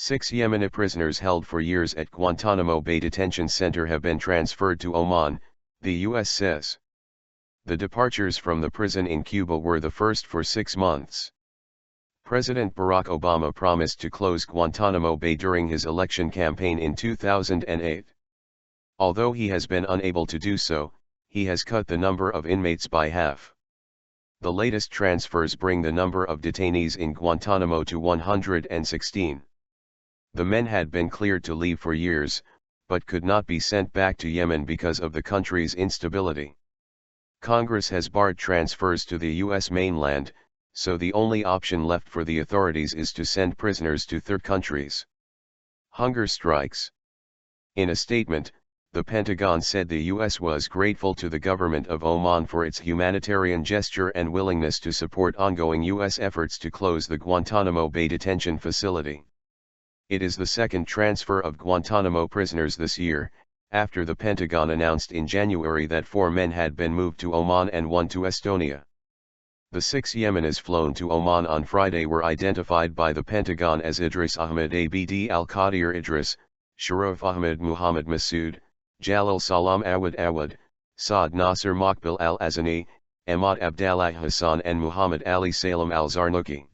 6 Yemeni prisoners held for years at Guantanamo Bay Detention Center have been transferred to Oman, the U.S. says. The departures from the prison in Cuba were the first for 6 months. President Barack Obama promised to close Guantanamo Bay during his election campaign in 2008. Although he has been unable to do so, he has cut the number of inmates by half. The latest transfers bring the number of detainees in Guantanamo to 116. The men had been cleared to leave for years, but could not be sent back to Yemen because of the country's instability. Congress has barred transfers to the U.S. mainland, so the only option left for the authorities is to send prisoners to third countries. Hunger strikes. In a statement, the Pentagon said the U.S. was grateful to the government of Oman for its humanitarian gesture and willingness to support ongoing U.S. efforts to close the Guantanamo Bay detention facility. It is the second transfer of Guantanamo prisoners this year, after the Pentagon announced in January that 4 men had been moved to Oman and 1 to Estonia. The 6 Yemenis flown to Oman on Friday were identified by the Pentagon as Idris Ahmed Abd al-Qadir Idris, Sharaf Ahmed Muhammad Masood, Jalal Salam Awad Awad, Saad Nasser Maqbil al-Azani, Ahmad Abdallah Hassan and Muhammad Ali Salam al-Zarnuki.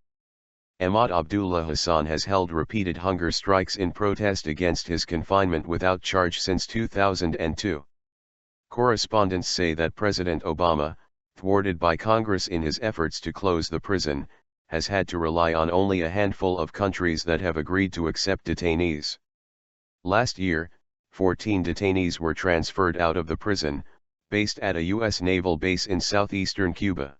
Ahmad Abdullah Hassan has held repeated hunger strikes in protest against his confinement without charge since 2002. Correspondents say that President Obama, thwarted by Congress in his efforts to close the prison, has had to rely on only a handful of countries that have agreed to accept detainees. Last year, 14 detainees were transferred out of the prison, based at a U.S. naval base in southeastern Cuba.